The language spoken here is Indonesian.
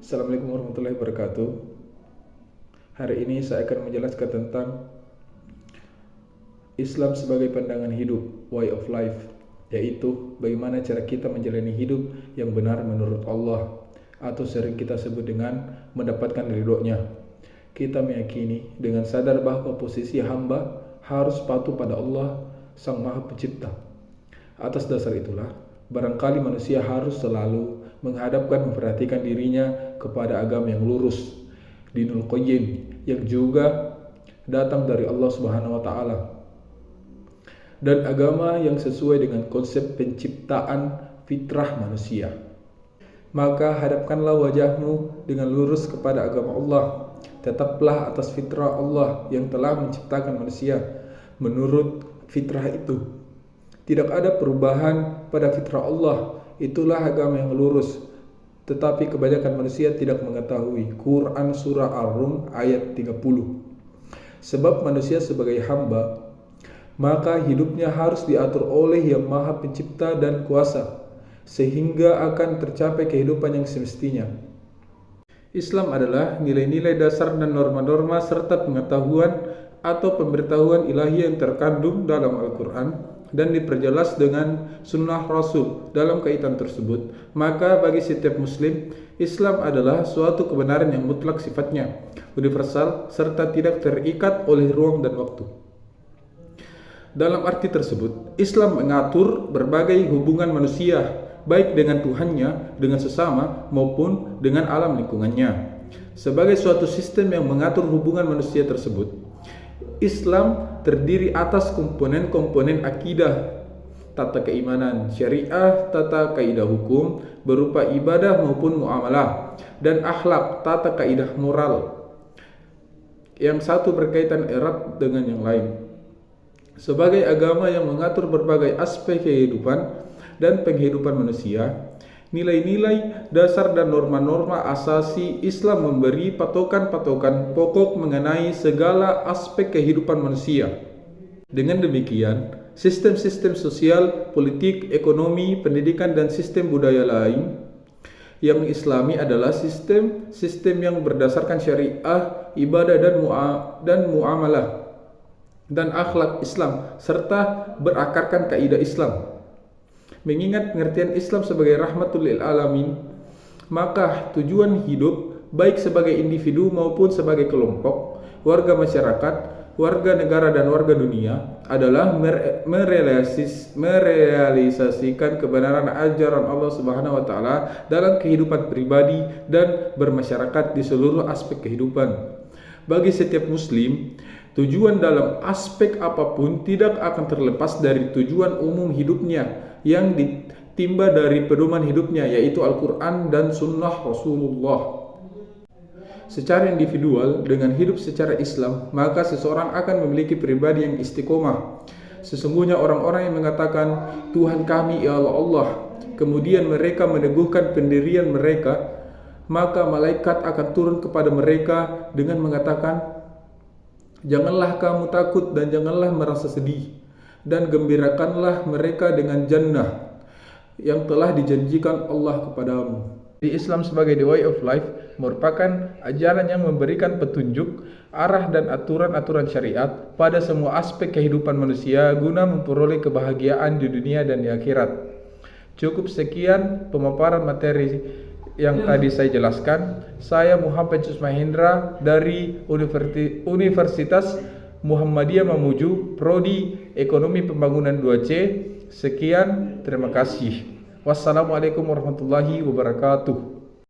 Assalamualaikum warahmatullahi wabarakatuh. Hari ini saya akan menjelaskan tentang Islam sebagai pandangan hidup, way of life, yaitu bagaimana cara kita menjalani hidup yang benar menurut Allah, atau sering kita sebut dengan mendapatkan ridhonya. Kita meyakini dengan sadar bahwa posisi hamba harus patuh pada Allah, Sang Maha Pencipta. Atas dasar itulah, barangkali manusia harus selalu memperhatikan dirinya kepada agama yang lurus, Dinul Qayyim, yang juga datang dari Allah Subhanahu wa taala, dan agama yang sesuai dengan konsep penciptaan fitrah manusia. Maka hadapkanlah wajahmu dengan lurus kepada agama Allah. Tetaplah atas fitrah Allah yang telah menciptakan manusia menurut fitrah itu. Tidak ada perubahan pada fitrah Allah. Itulah agama yang lurus. Tetapi kebanyakan manusia tidak mengetahui. Quran Surah Ar-Rum ayat 30. Sebab manusia sebagai hamba, maka hidupnya harus diatur oleh Yang Maha Pencipta dan Kuasa, sehingga akan tercapai kehidupan yang semestinya. Islam adalah nilai-nilai dasar dan norma-norma serta pengetahuan atau pemberitahuan ilahi yang terkandung dalam Al-Quran dan diperjelas dengan sunnah Rasul dalam kaitan tersebut. Maka bagi setiap muslim, Islam adalah suatu kebenaran yang mutlak sifatnya, universal, serta tidak terikat oleh ruang dan waktu. Dalam arti tersebut, Islam mengatur berbagai hubungan manusia, baik dengan Tuhannya, dengan sesama, maupun dengan alam lingkungannya. Sebagai suatu sistem yang mengatur hubungan manusia tersebut, Islam terdiri atas komponen-komponen akidah, tata keimanan, syariah, tata kaidah hukum berupa ibadah maupun muamalah, dan akhlak, tata kaidah moral. Yang satu berkaitan erat dengan yang lain. Sebagai agama yang mengatur berbagai aspek kehidupan dan penghidupan manusia, nilai-nilai dasar dan norma-norma asasi Islam memberi patokan-patokan pokok mengenai segala aspek kehidupan manusia. Dengan demikian, sistem-sistem sosial, politik, ekonomi, pendidikan, dan sistem budaya lain yang Islami adalah sistem yang berdasarkan syariah, ibadah, dan muamalah dan akhlak Islam, serta berakarkan kaidah Islam. Mengingat pengertian Islam sebagai rahmatul lil alamin, maka tujuan hidup baik sebagai individu maupun sebagai kelompok, warga masyarakat, warga negara dan warga dunia adalah merealisasikan kebenaran ajaran Allah Subhanahu wa taala dalam kehidupan pribadi dan bermasyarakat di seluruh aspek kehidupan. Bagi setiap muslim, tujuan dalam aspek apapun tidak akan terlepas dari tujuan umum hidupnya yang ditimba dari pedoman hidupnya, yaitu Al-Quran dan Sunnah Rasulullah. Secara individual, dengan hidup secara Islam, maka seseorang akan memiliki pribadi yang istiqomah. Sesungguhnya orang-orang yang mengatakan, Tuhan kami ialah Allah, kemudian mereka meneguhkan pendirian mereka, maka malaikat akan turun kepada mereka dengan mengatakan, janganlah kamu takut dan janganlah merasa sedih, dan gembirakanlah mereka dengan jannah yang telah dijanjikan Allah kepadamu. Di Islam sebagai the way of life merupakan ajaran yang memberikan petunjuk, arah dan aturan-aturan syariat pada semua aspek kehidupan manusia guna memperoleh kebahagiaan di dunia dan di akhirat. Cukup sekian pemaparan materi yang tadi saya jelaskan. Saya Muhammad Pencus Mahendra dari Universitas Muhammadiyah Mamuju, Prodi Ekonomi Pembangunan 2C. Sekian, terima kasih. Wassalamualaikum warahmatullahi wabarakatuh.